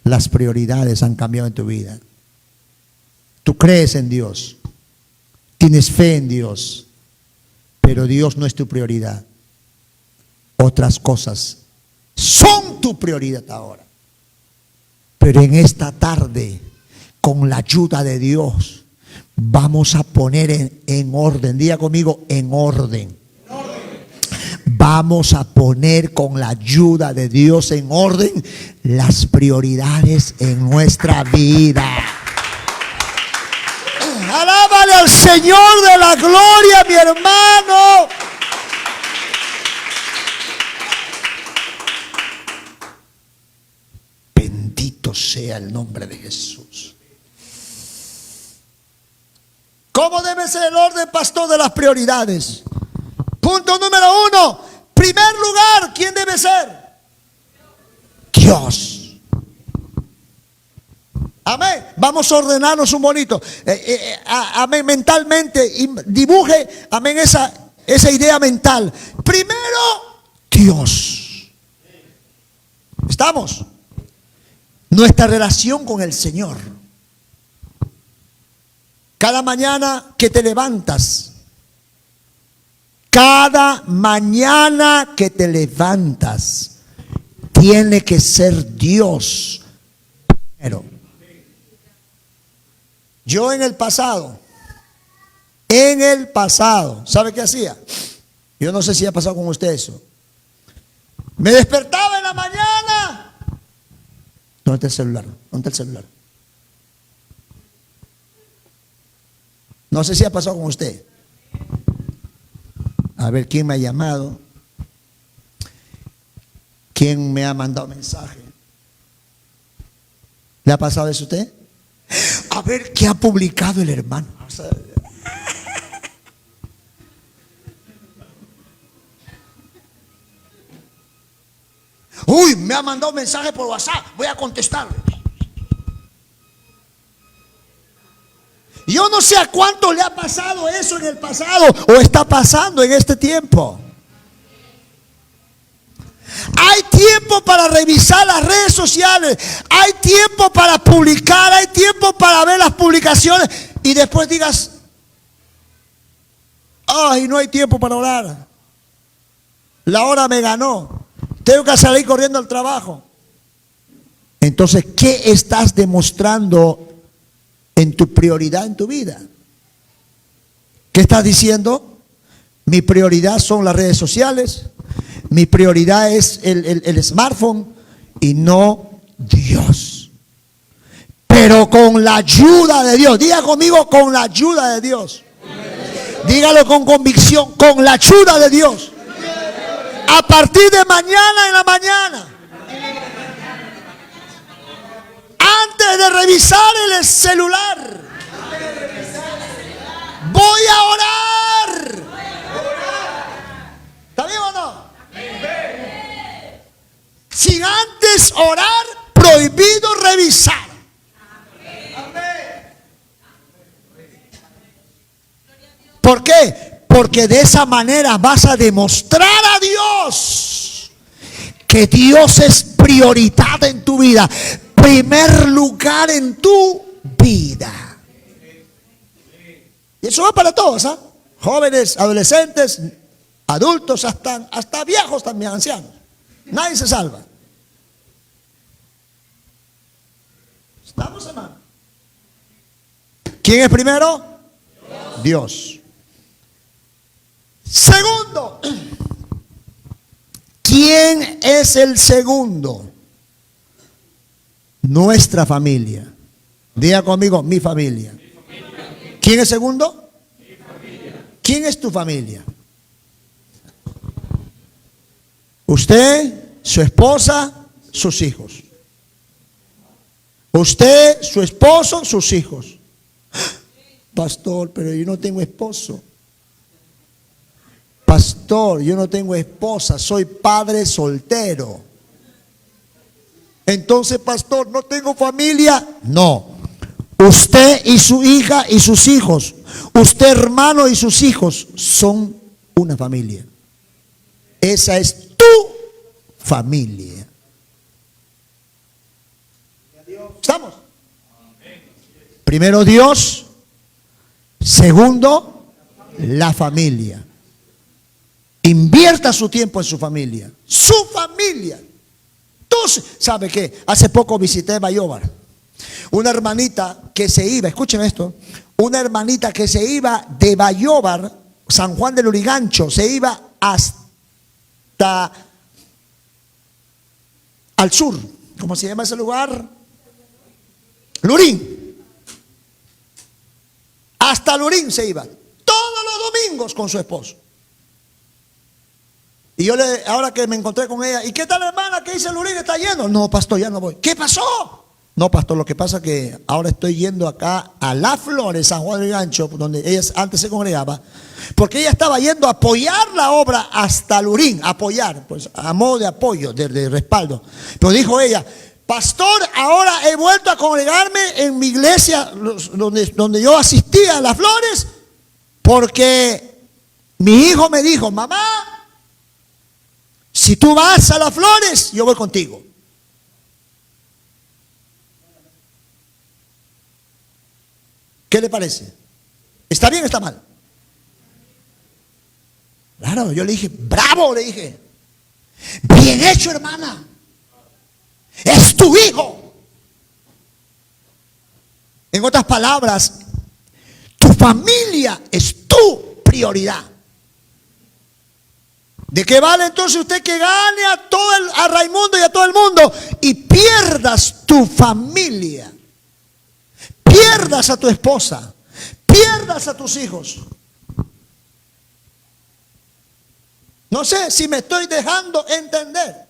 Las prioridades han cambiado en tu vida. Tú crees en Dios, tienes fe en Dios, pero Dios no es tu prioridad. Otras cosas son tu prioridad ahora. Pero en esta tarde, con la ayuda de Dios, vamos a poner en orden. Diga conmigo, en orden. Vamos a poner con la ayuda de Dios en orden las prioridades en nuestra vida. Alábale al Señor de la gloria, mi hermano. Bendito sea el nombre de Jesús. ¿Cómo debe ser el orden, pastor, de las prioridades? Punto número 1. Primer lugar, ¿quién debe ser? Dios. Amén. Vamos a ordenarnos un bonito. Amén. Mentalmente, dibuje, amén, esa idea mental. Primero, Dios. ¿Estamos? Nuestra relación con el Señor. Cada mañana que te levantas, cada mañana que te levantas, tiene que ser Dios primero. Yo en el pasado, ¿sabe qué hacía? Yo no sé si ha pasado con usted eso. Me despertaba en la mañana. ¿Dónde está el celular? ¿Dónde está el celular? No sé si ha pasado con usted. A ver, ¿quién me ha llamado? ¿Quién me ha mandado mensaje? ¿Le ha pasado eso a usted? A ver, ¿qué ha publicado el hermano? Uy, me ha mandado mensaje por WhatsApp, voy a contestarle. Yo no sé a cuánto le ha pasado eso en el pasado o está pasando en este tiempo. Hay tiempo para revisar las redes sociales, hay tiempo para publicar, hay tiempo para ver las publicaciones y después digas, ay, no hay tiempo para orar. La hora me ganó, tengo que salir corriendo al trabajo. Entonces, ¿qué estás demostrando en tu prioridad en tu vida? ¿Qué estás diciendo? Mi prioridad son las redes sociales, mi prioridad es el smartphone y no Dios. Pero con la ayuda de Dios, diga conmigo, con la ayuda de Dios. Dígalo con convicción, con la ayuda de Dios. A partir de mañana en la mañana, antes de revisar el celular, voy a orar. ¿Está bien o no? Sin antes orar, prohibido revisar. ¿Por qué? Porque de esa manera vas a demostrar a Dios que Dios es prioridad en tu vida, primer lugar en tu vida. Y eso va para todos, ¿ah? Jóvenes, adolescentes, adultos, hasta viejos también, ancianos. Nadie se salva. ¿Estamos, hermano? ¿Quién es primero? Dios. Segundo, ¿quién es el segundo? Nuestra familia. Diga conmigo, mi familia. ¿Quién es segundo? ¿Quién es tu familia? Usted, su esposa, sus hijos. Usted, su esposo, sus hijos. Pastor, pero yo no tengo esposo. Pastor, yo no tengo esposa, soy padre soltero. Entonces, pastor, ¿no tengo familia? No. Usted y su hija y sus hijos, usted hermano y sus hijos son una familia. Esa es tu familia. ¿Estamos? Primero Dios, segundo la familia. Invierta su tiempo en su familia. Su familia. Tú, ¿sabe qué? Hace poco visité Bayóvar. Una hermanita que se iba, escuchen esto, una hermanita que se iba de Bayóvar, San Juan de Lurigancho, se iba hasta al sur. ¿Cómo se llama ese lugar? Lurín. Hasta Lurín se iba. Todos los domingos con su esposo. Y yo ahora que me encontré con ella, ¿y qué tal, hermana? ¿Qué dice Lurín? ¿Está yendo? No, pastor, ya no voy. ¿Qué pasó? No, pastor, lo que pasa es que ahora estoy yendo acá a Las Flores, San Juan del Gancho, donde ella antes se congregaba, porque ella estaba yendo a apoyar la obra hasta Lurín, apoyar, pues a modo de apoyo, de respaldo. Pero dijo ella, pastor, ahora he vuelto a congregarme en mi iglesia, donde yo asistía a Las Flores, porque mi hijo me dijo, mamá, si tú vas a Las Flores, yo voy contigo. ¿Qué le parece? ¿Está bien o está mal? Claro, yo le dije, bravo, le dije. Bien hecho, hermana. Es tu hijo. En otras palabras, tu familia es tu prioridad. ¿De qué vale entonces usted que gane a Raimundo y a todo el mundo y pierdas tu familia? Pierdas a tu esposa, pierdas a tus hijos. No sé si me estoy dejando entender.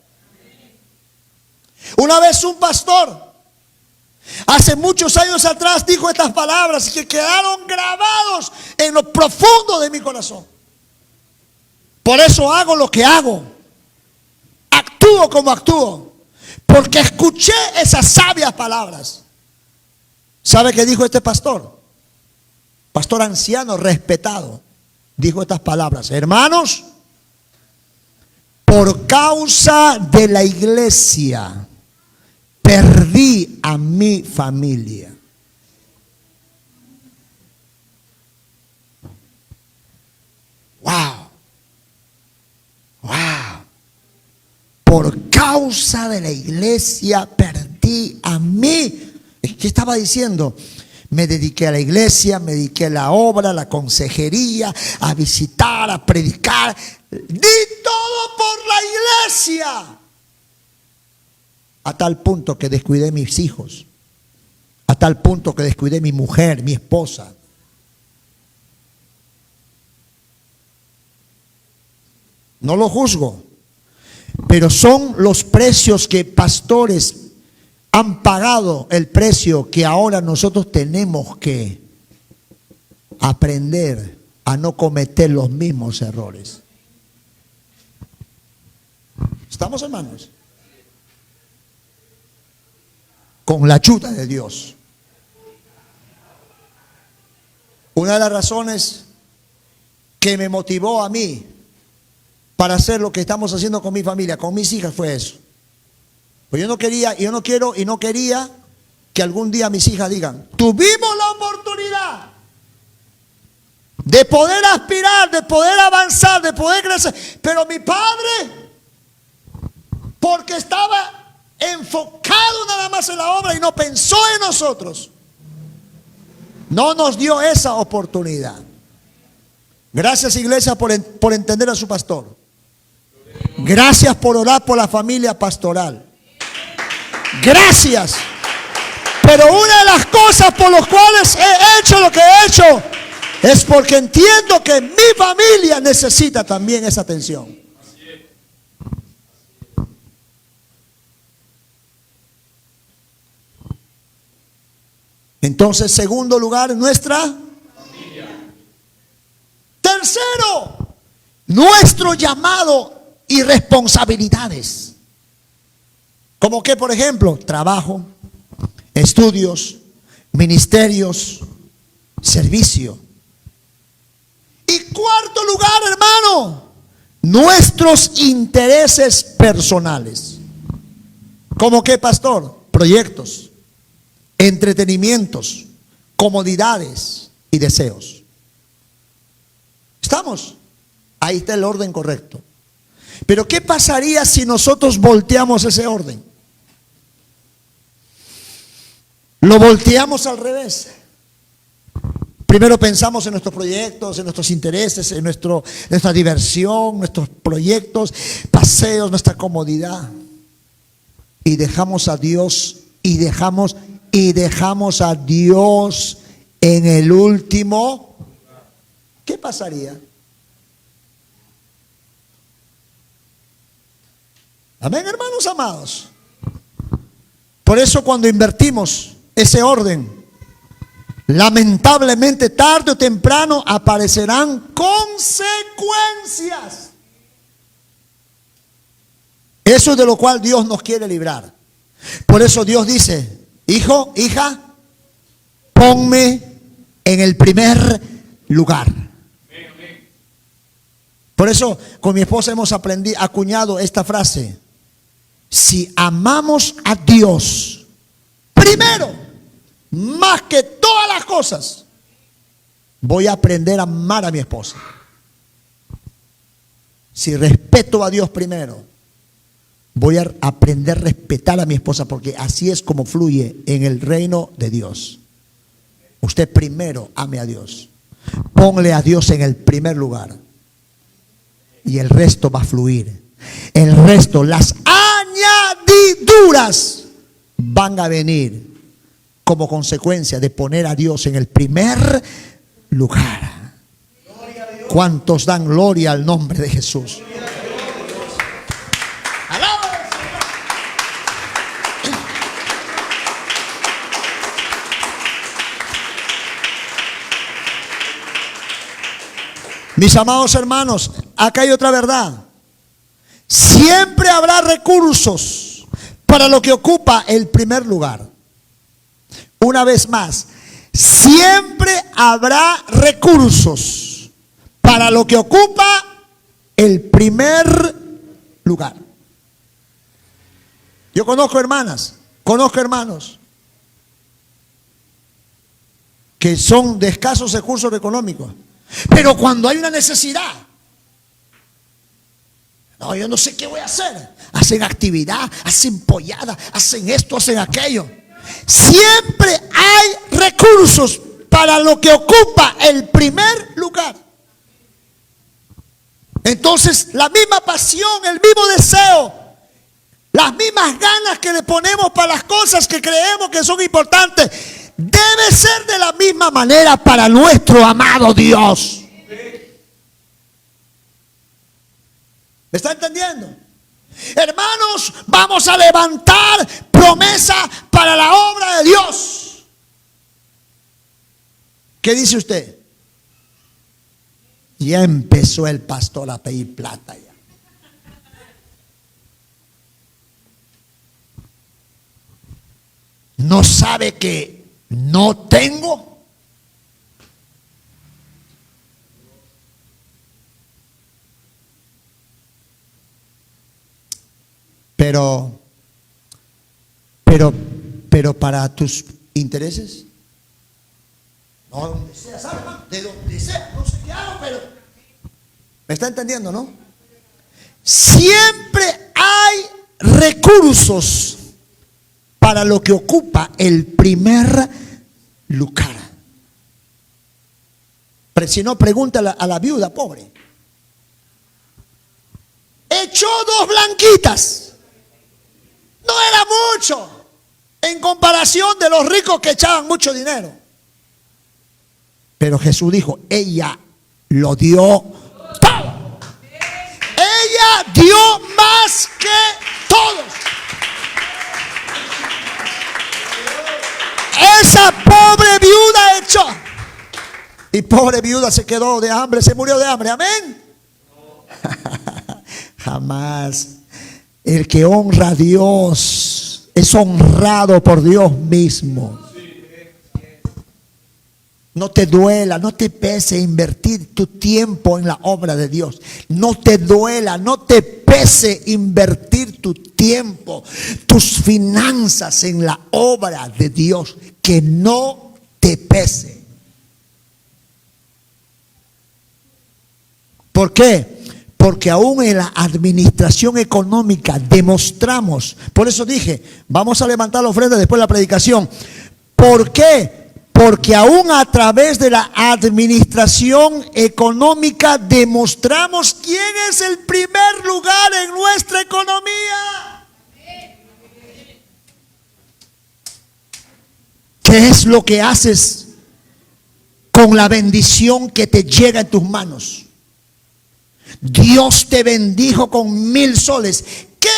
Una vez un pastor, hace muchos años atrás, dijo estas palabras que quedaron grabados en lo profundo de mi corazón. Por eso hago lo que hago, actúo como actúo, porque escuché esas sabias palabras. ¿Sabe qué dijo este pastor? Pastor anciano, respetado. Dijo estas palabras: hermanos, por causa de la iglesia, perdí a mi familia. Wow. Wow. Por causa de la iglesia, perdí a mí. ¿Qué estaba diciendo? Me dediqué a la iglesia, me dediqué a la obra, a la consejería, a visitar, a predicar. Di todo por la iglesia. A tal punto que descuidé mis hijos. A tal punto que descuidé mi mujer, mi esposa. No lo juzgo, pero son los precios que pastores han pagado, el precio que ahora nosotros tenemos que aprender a no cometer los mismos errores. ¿Estamos, hermanos? Con la ayuda de Dios. Una de las razones que me motivó a mí para hacer lo que estamos haciendo con mi familia, con mis hijas, fue eso. Pues yo no quería que algún día mis hijas digan: tuvimos la oportunidad de poder aspirar, de poder avanzar, de poder crecer, pero mi padre, porque estaba enfocado nada más en la obra y no pensó en nosotros, no nos dio esa oportunidad. Gracias, iglesia, por entender a su pastor. Gracias por orar por la familia pastoral. Gracias. Pero una de las cosas por las cuales he hecho lo que he hecho es porque entiendo que mi familia necesita también esa atención. Entonces, segundo lugar, nuestra familia. Tercero, nuestro llamado y responsabilidades. Como que, por ejemplo, trabajo, estudios, ministerios, servicio. Y cuarto lugar, hermano, nuestros intereses personales. ¿Cómo qué, pastor? Proyectos, entretenimientos, comodidades y deseos. ¿Estamos? Ahí está el orden correcto. Pero ¿qué pasaría si nosotros volteamos ese orden? Lo volteamos al revés. Primero pensamos en nuestros proyectos, en nuestros intereses, en nuestra diversión, nuestros proyectos, paseos, nuestra comodidad. Y dejamos a Dios, y dejamos a Dios en el último. ¿Qué pasaría? Amén, hermanos amados. Por eso cuando invertimos ese orden, lamentablemente tarde o temprano aparecerán consecuencias. Eso es de lo cual Dios nos quiere librar. Por eso Dios dice: hijo, hija, ponme en el primer lugar. Por eso con mi esposa hemos acuñado esta frase: si amamos a Dios primero, más que todas las cosas, voy a aprender a amar a mi esposa. Si respeto a Dios primero, voy a aprender a respetar a mi esposa, porque así es como fluye en el reino de Dios. Usted primero ame a Dios. Ponle a Dios en el primer lugar. Y el resto va a fluir. El resto, las añadiduras van a venir como consecuencia de poner a Dios en el primer lugar. ¿Cuántos dan gloria al nombre de Jesús? Mis amados hermanos, acá hay otra verdad. Siempre habrá recursos para lo que ocupa el primer lugar. Una vez más, siempre habrá recursos para lo que ocupa el primer lugar. Yo conozco hermanos que son de escasos recursos económicos. Pero cuando hay una necesidad, no, yo no sé qué voy a hacer. Hacen actividad, hacen pollada, hacen esto, hacen aquello. Siempre hay recursos para lo que ocupa el primer lugar. Entonces, la misma pasión, el mismo deseo, las mismas ganas que le ponemos para las cosas que creemos que son importantes, debe ser de la misma manera para nuestro amado Dios. ¿Me está entendiendo? Hermanos, vamos a levantar promesa para la obra de Dios. ¿Qué dice usted? Ya empezó el pastor a pedir plata ya. ¿No sabe que no tengo? Pero para tus intereses, no, donde sea, ¿sabe, hermano? De donde sea, no sé qué hago, pero ¿me está entendiendo, no? Siempre hay recursos para lo que ocupa el primer lugar. Pero si no, pregúntale a la viuda pobre. Echó 2 blanquitas. No era mucho en comparación de los ricos que echaban mucho dinero. Pero Jesús dijo, ella lo dio todo. Ella dio más que todos. Esa pobre viuda echó. Y pobre viuda se quedó de hambre, se murió de hambre. Amén. Jamás. El que honra a Dios es honrado por Dios mismo. No te duela, no te pese invertir tu tiempo en la obra de Dios. No te duela, no te pese invertir tu tiempo, tus finanzas en la obra de Dios. Que no te pese. ¿Por qué? Porque aún en la administración económica demostramos, por eso dije, vamos a levantar la ofrenda después de la predicación. ¿Por qué? Porque aún a través de la administración económica demostramos quién es el primer lugar en nuestra economía. ¿Qué es lo que haces con la bendición que te llega en tus manos? Dios te bendijo con 1000 soles. ¿Qué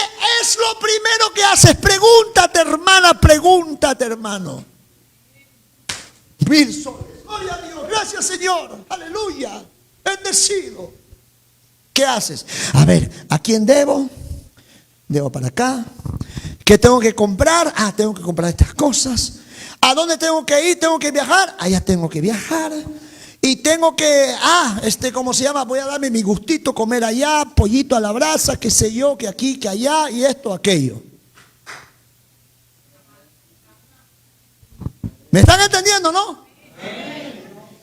es lo primero que haces? Pregúntate, hermana, pregúntate, hermano. 1000 soles. Gloria a Dios. Gracias, Señor. Aleluya. Bendecido. ¿Qué haces? A ver, ¿a quién debo? Debo para acá. ¿Qué tengo que comprar? Ah, tengo que comprar estas cosas. ¿A dónde tengo que ir? ¿Tengo que viajar? Allá tengo que viajar. Y tengo que, ¿cómo se llama? Voy a darme mi gustito, comer allá, pollito a la brasa, qué sé yo, que aquí, que allá, y esto, aquello. ¿Me están entendiendo, no?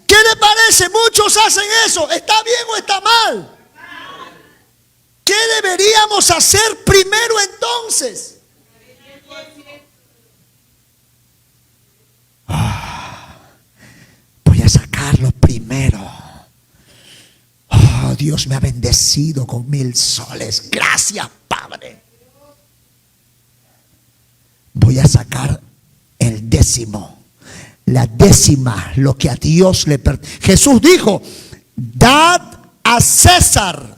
¿Qué le parece? Muchos hacen eso. ¿Está bien o está mal? ¿Qué deberíamos hacer primero entonces? Voy a sacarlo primero. Oh, Dios me ha bendecido con 1000 soles. Gracias, Padre. Voy a sacar el 10º. La 10ª, lo que a Dios le pertenece. Jesús dijo, dad a César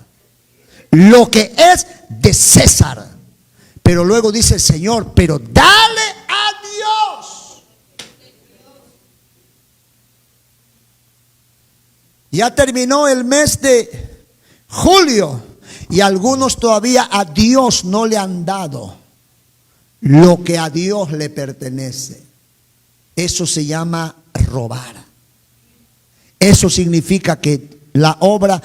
lo que es de César. Pero luego dice el Señor, pero dale a Dios. Ya terminó el mes de julio y algunos todavía a Dios no le han dado lo que a Dios le pertenece. Eso se llama robar. Eso significa que la obra,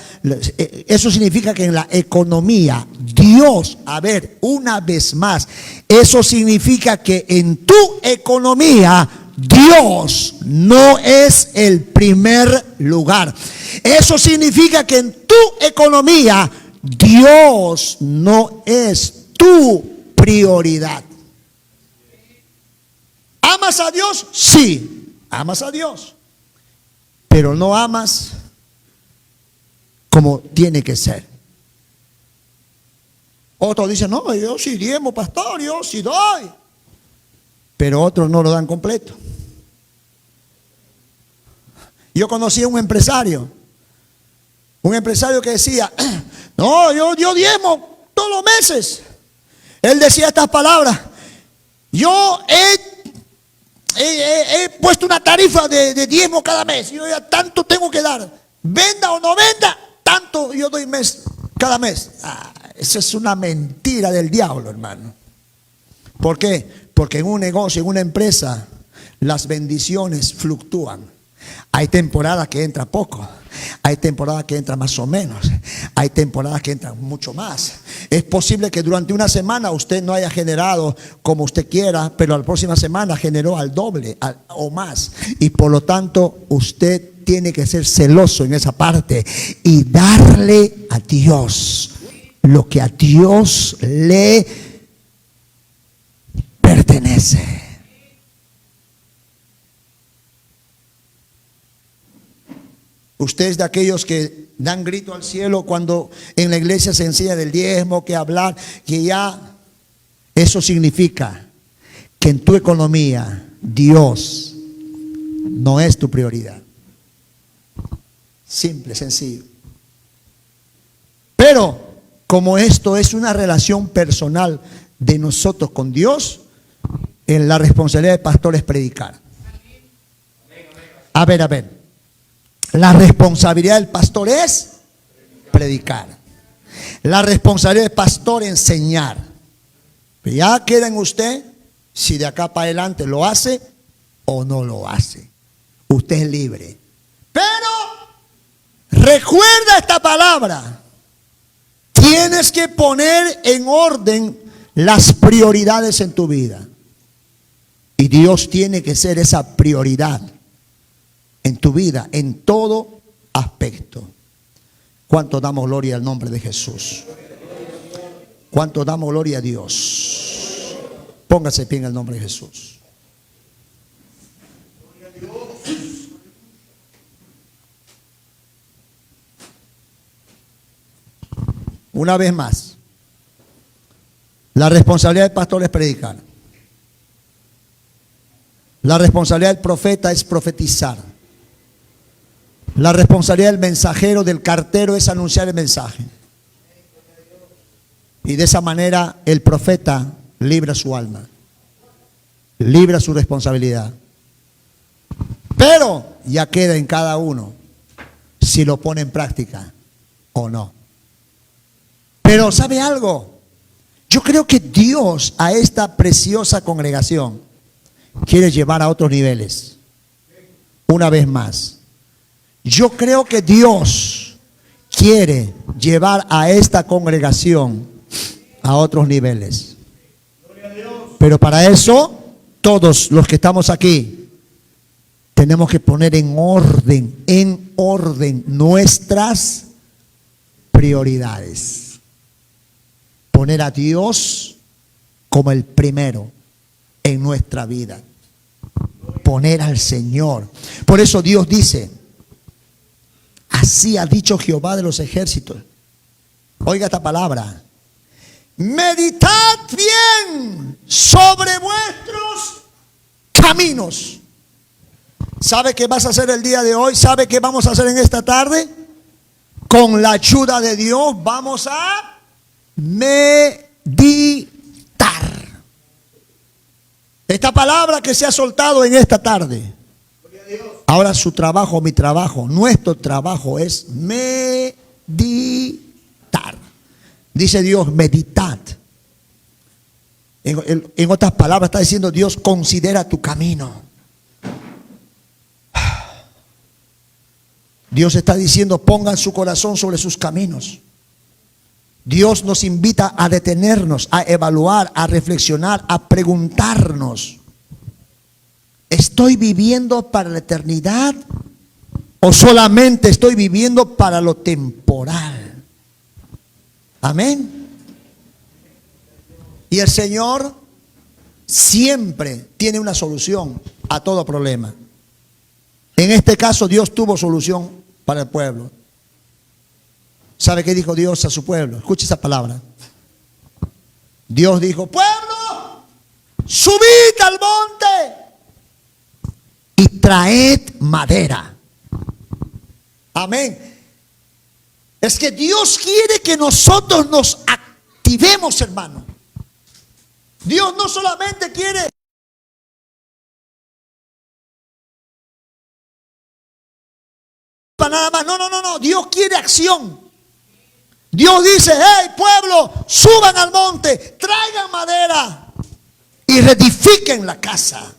eso significa que en la economía, Dios, a ver, una vez más, eso significa que en tu economía, Dios no es el primer lugar. Eso significa que en tu economía, Dios no es tu prioridad. ¿Amas a Dios? Sí, amas a Dios. Pero no amas como tiene que ser. Otros dicen, no, yo sí diezmo, pastor, yo sí doy. Pero otros no lo dan completo. Yo conocí a un empresario que decía, no, yo diezmo todos los meses. Él decía estas palabras, yo he puesto una tarifa de diezmo cada mes. Yo ya tanto tengo que dar. Venda o no venda, tanto yo doy cada mes. Eso es una mentira del diablo, hermano. ¿Por qué? Porque en un negocio, en una empresa, las bendiciones fluctúan. Hay temporadas que entra poco, hay temporadas que entra más o menos, hay temporadas que entran mucho más. Es posible que durante una semana usted no haya generado como usted quiera, pero la próxima semana generó al doble o más. Y por lo tanto usted tiene que ser celoso en esa parte y darle a Dios lo que a Dios le pertenece. Usted es de aquellos que dan grito al cielo cuando en la iglesia se enseña del diezmo, que hablar, que ya eso significa que en tu economía Dios no es tu prioridad. Simple, sencillo. Pero como esto es una relación personal de nosotros con Dios, en la responsabilidad del pastor es predicar. A ver. La responsabilidad del pastor es predicar. La responsabilidad del pastor es enseñar. Ya queda en usted si de acá para adelante lo hace o no lo hace. Usted es libre. Pero recuerda esta palabra. Tienes que poner en orden las prioridades en tu vida. Y Dios tiene que ser esa prioridad en tu vida, en todo aspecto. ¿Cuánto damos gloria al nombre de Jesús? ¿Cuánto damos gloria a Dios? Póngase bien en el nombre de Jesús. Una vez más, la responsabilidad del pastor es predicar. La responsabilidad del profeta es profetizar. La responsabilidad del mensajero, del cartero, es anunciar el mensaje. Y de esa manera el profeta libra su alma, libra su responsabilidad. Pero ya queda en cada uno si lo pone en práctica o no. Pero ¿sabe algo? Yo creo que Dios a esta preciosa congregación quiere llevar a otros niveles. Una vez más. Yo creo que Dios quiere llevar a esta congregación a otros niveles. Pero para eso, todos los que estamos aquí, tenemos que poner en orden nuestras prioridades. Poner a Dios como el primero en nuestra vida. Poner al Señor. Por eso Dios dice: así ha dicho Jehová de los ejércitos. Oiga esta palabra. Meditad bien sobre vuestros caminos. ¿Sabe qué vas a hacer el día de hoy? ¿Sabe qué vamos a hacer en esta tarde? Con la ayuda de Dios vamos a meditar. Esta palabra que se ha soltado en esta tarde. Ahora su trabajo, mi trabajo, nuestro trabajo es meditar. Dice Dios, meditad. En otras palabras está diciendo Dios, considera tu camino. Dios está diciendo, pongan su corazón sobre sus caminos. Dios nos invita a detenernos, a evaluar, a reflexionar, a preguntarnos: ¿estoy viviendo para la eternidad o solamente estoy viviendo para lo temporal? Amén. Y el Señor siempre tiene una solución a todo problema. En este caso Dios tuvo solución para el pueblo. ¿Sabe qué dijo Dios a su pueblo? Escuche esa palabra. Dios dijo: pueblo, subid al monte y traed madera. Amén. Es que Dios quiere que nosotros nos activemos, hermano. Dios no solamente quiere para nada más. No. Dios quiere acción. Dios dice, hey pueblo, suban al monte, traigan madera y reedifiquen la casa.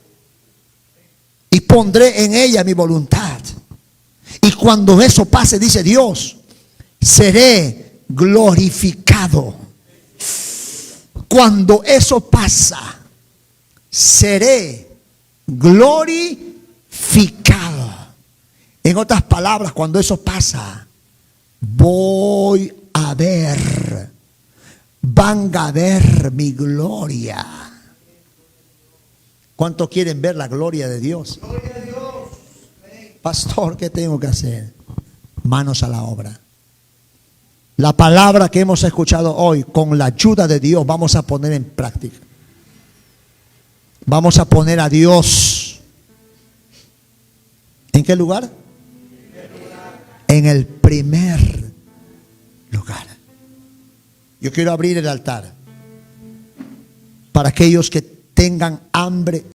Y pondré en ella mi voluntad. Y cuando eso pase, dice Dios, seré glorificado. Cuando eso pasa, seré glorificado. En otras palabras, cuando eso pasa, voy a ver, van a ver mi gloria. ¿Cuántos quieren ver la gloria de Dios? Pastor, ¿qué tengo que hacer? Manos a la obra. La palabra que hemos escuchado hoy, con la ayuda de Dios, vamos a poner en práctica. Vamos a poner a Dios. ¿En qué lugar? En el primer lugar. Yo quiero abrir el altar para aquellos que tengan hambre